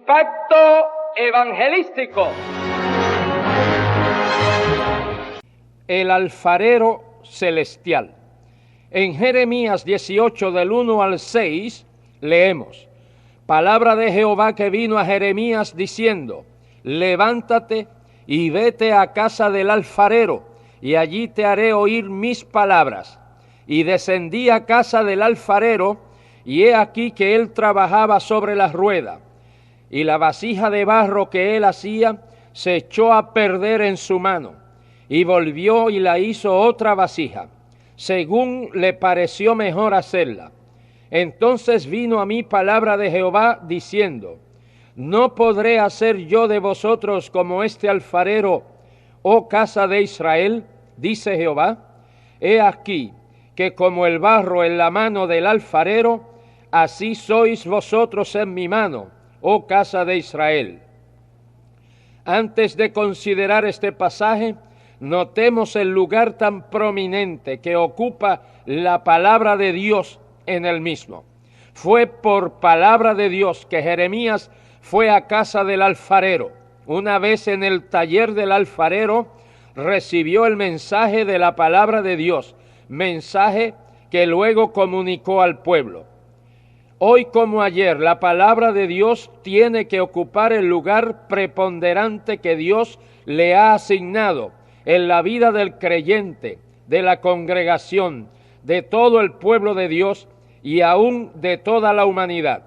Impacto evangelístico. El alfarero celestial. En Jeremías 18 del 1 al 6 leemos: palabra de Jehová que vino a Jeremías diciendo: levántate y vete a casa del alfarero, y allí te haré oír mis palabras. Y descendí a casa del alfarero, y he aquí que él trabajaba sobre la rueda, y la vasija de barro que él hacía se echó a perder en su mano, y volvió y la hizo otra vasija, según le pareció mejor hacerla. Entonces vino a mí palabra de Jehová diciendo: ¿no podré hacer yo de vosotros como este alfarero, oh casa de Israel? Dice Jehová. He aquí que como el barro en la mano del alfarero, así sois vosotros en mi mano, oh casa de Israel. Antes de considerar este pasaje, notemos el lugar tan prominente que ocupa la palabra de Dios en el mismo. Fue por palabra de Dios que Jeremías fue a casa del alfarero. Una vez en el taller del alfarero, recibió el mensaje de la palabra de Dios, mensaje que luego comunicó al pueblo. Hoy como ayer, la palabra de Dios tiene que ocupar el lugar preponderante que Dios le ha asignado en la vida del creyente, de la congregación, de todo el pueblo de Dios y aún de toda la humanidad.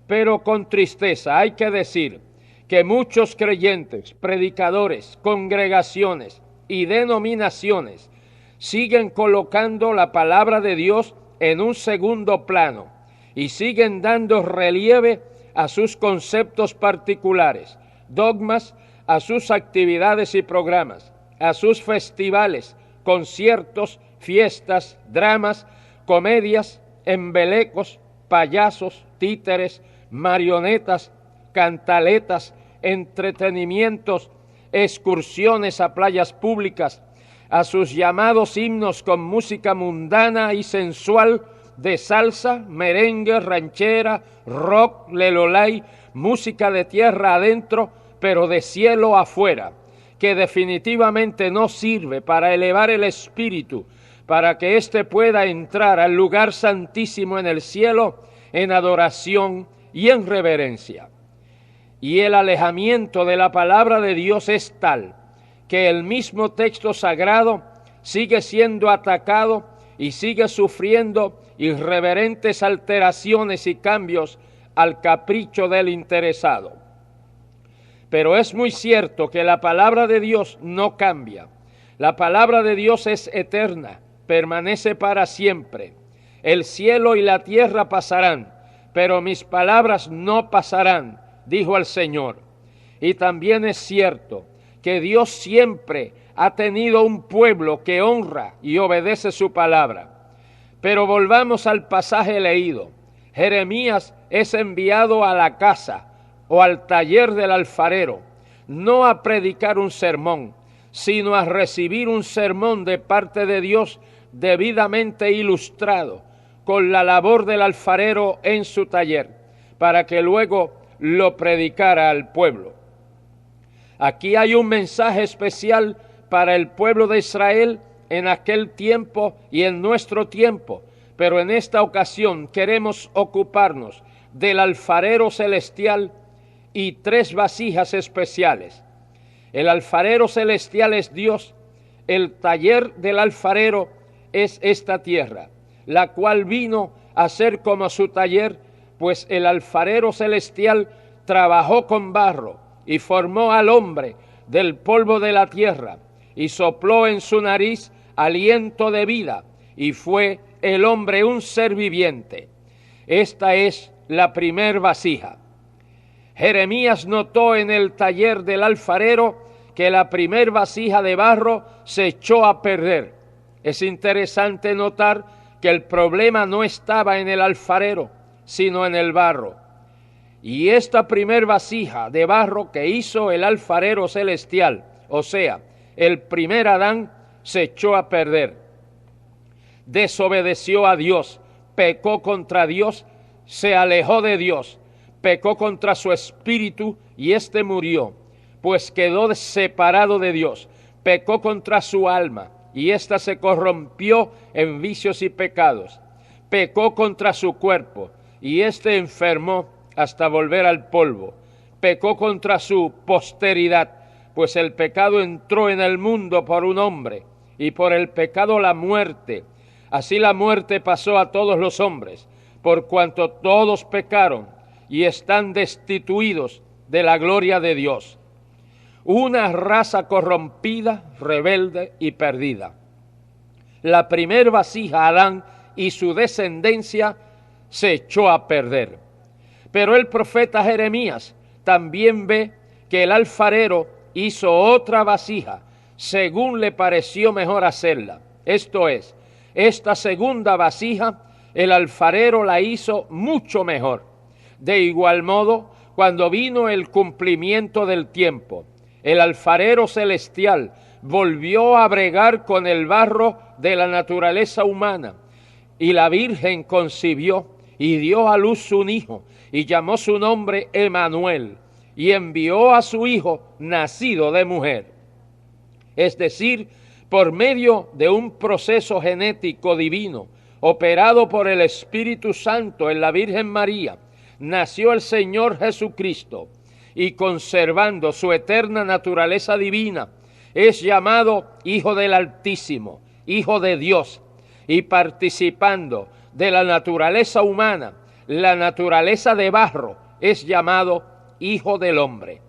Pero con tristeza hay que decir que muchos creyentes, predicadores, congregaciones y denominaciones siguen colocando la palabra de Dios en un segundo plano y siguen dando relieve a sus conceptos particulares, dogmas, a sus actividades y programas, a sus festivales, conciertos, fiestas, dramas, comedias, embelecos, payasos, títeres, marionetas, cantaletas, entretenimientos, excursiones a playas públicas, a sus llamados himnos con música mundana y sensual de salsa, merengue, ranchera, rock, lelolay, música de tierra adentro, pero de cielo afuera, que definitivamente no sirve para elevar el espíritu, para que éste pueda entrar al lugar santísimo en el cielo en adoración y en reverencia. Y el alejamiento de la palabra de Dios es tal que el mismo texto sagrado sigue siendo atacado y sigue sufriendo irreverentes alteraciones y cambios al capricho del interesado. Pero es muy cierto que la palabra de Dios no cambia. La palabra de Dios es eterna, permanece para siempre. El cielo y la tierra pasarán, pero mis palabras no pasarán, dijo el Señor. Y también es cierto que Dios siempre ha tenido un pueblo que honra y obedece su palabra. Pero volvamos al pasaje leído. Jeremías es enviado a la casa o al taller del alfarero, no a predicar un sermón, sino a recibir un sermón de parte de Dios debidamente ilustrado con la labor del alfarero en su taller, para que luego lo predicara al pueblo. Aquí hay un mensaje especial para el pueblo de Israel en aquel tiempo y en nuestro tiempo, pero en esta ocasión queremos ocuparnos del alfarero celestial y tres vasijas especiales. El alfarero celestial es Dios, el taller del alfarero es esta tierra, la cual vino a ser como su taller, pues el alfarero celestial trabajó con barro y formó al hombre del polvo de la tierra y sopló en su nariz aliento de vida y fue el hombre un ser viviente. Esta es la primer vasija. Jeremías notó en el taller del alfarero que la primer vasija de barro se echó a perder. Es interesante notar que el problema no estaba en el alfarero, sino en el barro. Y esta primer vasija de barro que hizo el alfarero celestial, o sea, el primer Adán, se echó a perder. Desobedeció a Dios, pecó contra Dios, se alejó de Dios, pecó contra su espíritu y éste murió, pues quedó separado de Dios. Pecó contra su alma y ésta se corrompió en vicios y pecados. Pecó contra su cuerpo y éste enfermó hasta volver al polvo. Pecó contra su posteridad, pues el pecado entró en el mundo por un hombre, y por el pecado la muerte. Así la muerte pasó a todos los hombres, por cuanto todos pecaron y están destituidos de la gloria de Dios. Una raza corrompida, rebelde y perdida. La primer vasija, Adán y su descendencia, se echó a perder. Pero el profeta Jeremías también ve que el alfarero hizo otra vasija, según le pareció mejor hacerla. Esto es, esta segunda vasija, el alfarero la hizo mucho mejor. De igual modo, cuando vino el cumplimiento del tiempo, el alfarero celestial volvió a bregar con el barro de la naturaleza humana, y la Virgen concibió y dio a luz un hijo, y llamó su nombre Emanuel, y envió a su hijo nacido de mujer. Es decir, por medio de un proceso genético divino, operado por el Espíritu Santo en la Virgen María, nació el Señor Jesucristo, y conservando su eterna naturaleza divina, es llamado Hijo del Altísimo, Hijo de Dios, y participando de la naturaleza humana, la naturaleza de barro, es llamado Hijo del Hombre.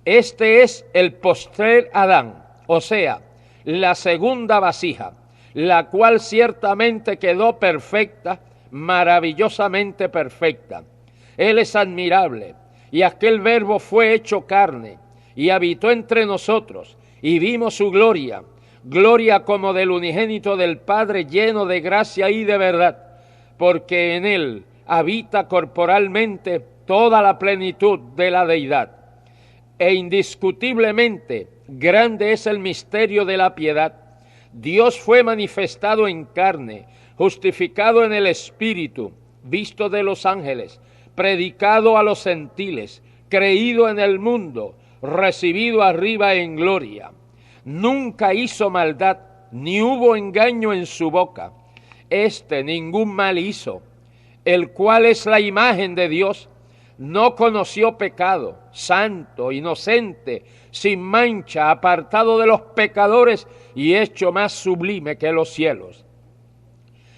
Este es el postrer Adán, o sea, la segunda vasija, la cual ciertamente quedó perfecta, maravillosamente perfecta. Él es admirable, y aquel verbo fue hecho carne, y habitó entre nosotros, y vimos su gloria, gloria como del unigénito del Padre, lleno de gracia y de verdad, porque en él habita corporalmente toda la plenitud de la deidad. E indiscutiblemente grande es el misterio de la piedad. Dios fue manifestado en carne, justificado en el Espíritu, visto de los ángeles, predicado a los gentiles, creído en el mundo, recibido arriba en gloria. Nunca hizo maldad, ni hubo engaño en su boca. Ningún mal hizo, el cual es la imagen de Dios. No conoció pecado, santo, inocente, sin mancha, apartado de los pecadores y hecho más sublime que los cielos.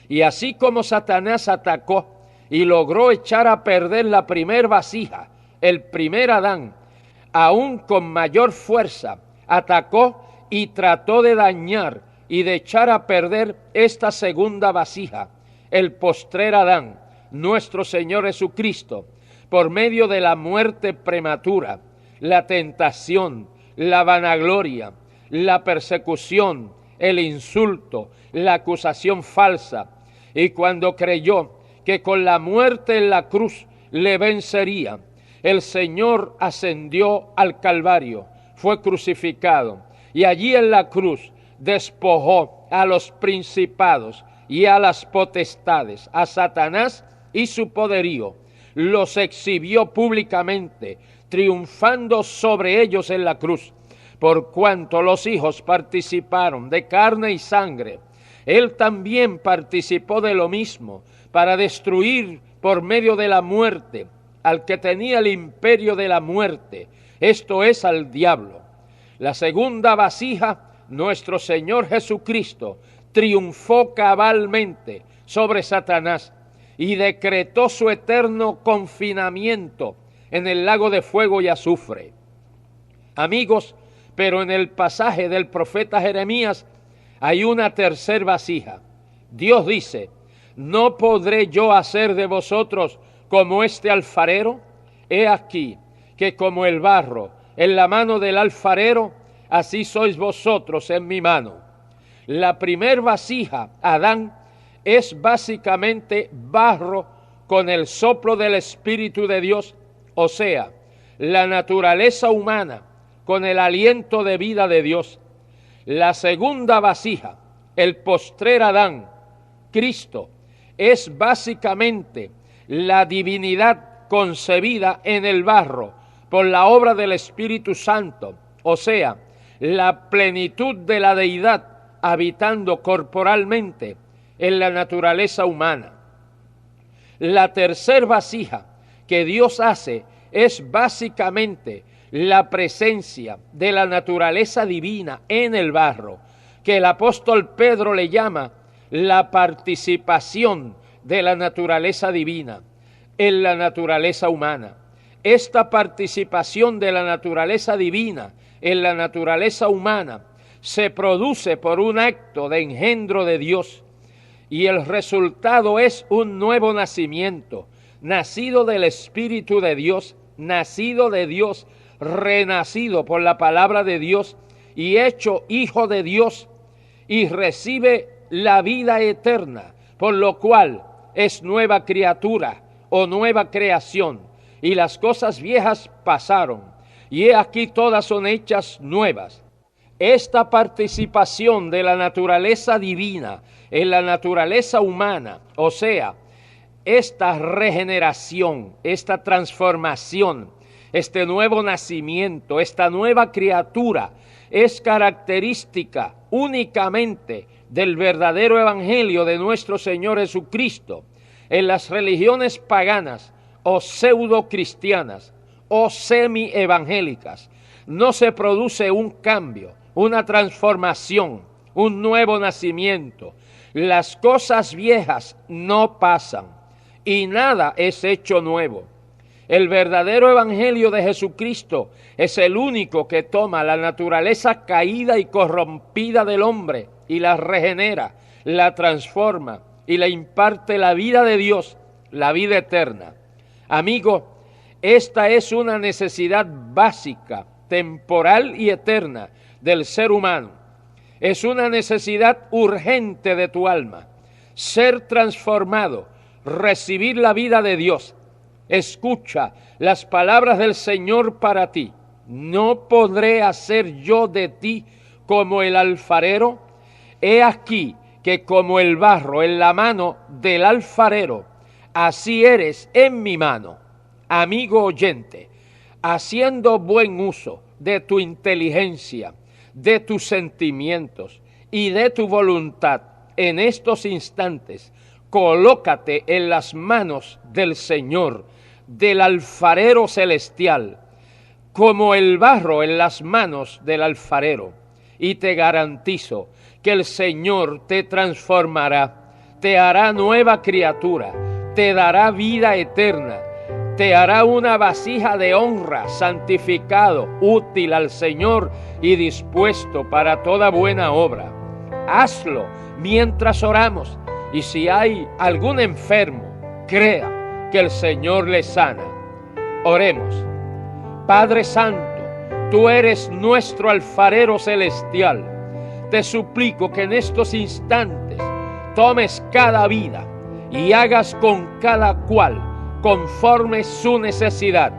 Y así como Satanás atacó y logró echar a perder la primer vasija, el primer Adán, aún con mayor fuerza, atacó y trató de dañar y de echar a perder esta segunda vasija, el postrer Adán, nuestro Señor Jesucristo, por medio de la muerte prematura, la tentación, la vanagloria, la persecución, el insulto, la acusación falsa. Y cuando creyó que con la muerte en la cruz le vencería, el Señor ascendió al Calvario, fue crucificado, y allí en la cruz despojó a los principados y a las potestades, a Satanás y su poderío. Los exhibió públicamente, triunfando sobre ellos en la cruz. Por cuanto los hijos participaron de carne y sangre, él también participó de lo mismo, para destruir por medio de la muerte al que tenía el imperio de la muerte, esto es, al diablo. La segunda vasija, nuestro Señor Jesucristo, triunfó cabalmente sobre Satanás y decretó su eterno confinamiento en el lago de fuego y azufre. Amigos, pero en el pasaje del profeta Jeremías hay una tercera vasija. Dios dice: ¿no podré yo hacer de vosotros como este alfarero? He aquí que como el barro en la mano del alfarero, así sois vosotros en mi mano. La primer vasija, Adán, es básicamente barro con el soplo del Espíritu de Dios, o sea, la naturaleza humana con el aliento de vida de Dios. La segunda vasija, el postrer Adán, Cristo, es básicamente la divinidad concebida en el barro por la obra del Espíritu Santo, o sea, la plenitud de la deidad habitando corporalmente en la naturaleza humana. La tercer vasija que Dios hace es básicamente la presencia de la naturaleza divina en el barro, que el apóstol Pedro le llama la participación de la naturaleza divina en la naturaleza humana. Esta participación de la naturaleza divina en la naturaleza humana se produce por un acto de engendro de Dios, y el resultado es un nuevo nacimiento, nacido del Espíritu de Dios, nacido de Dios, renacido por la palabra de Dios y hecho hijo de Dios, y recibe la vida eterna, por lo cual es nueva criatura o nueva creación, y las cosas viejas pasaron, y he aquí todas son hechas nuevas. Esta participación de la naturaleza divina en la naturaleza humana, o sea, esta regeneración, esta transformación, este nuevo nacimiento, esta nueva criatura, es característica únicamente del verdadero evangelio de nuestro Señor Jesucristo. En las religiones paganas o pseudo-cristianas o semi-evangélicas no se produce un cambio, una transformación, un nuevo nacimiento. Las cosas viejas no pasan y nada es hecho nuevo. El verdadero evangelio de Jesucristo es el único que toma la naturaleza caída y corrompida del hombre y la regenera, la transforma y le imparte la vida de Dios, la vida eterna. Amigo, esta es una necesidad básica, temporal y eterna del ser humano. Es una necesidad urgente de tu alma, ser transformado, recibir la vida de Dios. Escucha las palabras del Señor para ti. ¿No podré hacer yo de ti como el alfarero? He aquí que como el barro en la mano del alfarero, así eres en mi mano. Amigo oyente, haciendo buen uso de tu inteligencia, de tus sentimientos y de tu voluntad en estos instantes, colócate en las manos del Señor, del alfarero celestial, como el barro en las manos del alfarero, y te garantizo que el Señor te transformará, te hará nueva criatura, te dará vida eterna, te hará una vasija de honra, santificado, útil al Señor y dispuesto para toda buena obra. Hazlo mientras oramos, y si hay algún enfermo, crea que el Señor le sana. Oremos. Padre Santo, tú eres nuestro alfarero celestial. Te suplico que en estos instantes tomes cada vida y hagas con cada cual conforme su necesidad.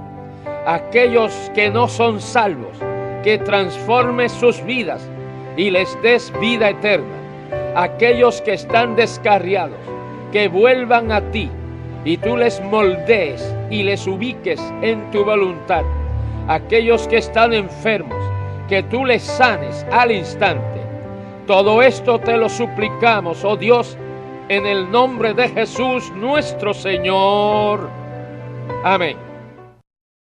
Aquellos que no son salvos, que transformes sus vidas y les des vida eterna. Aquellos que están descarriados, que vuelvan a ti y tú les moldees y les ubiques en tu voluntad. Aquellos que están enfermos, que tú les sanes al instante. Todo esto te lo suplicamos, oh Dios, en el nombre de Jesús nuestro Señor. Amén.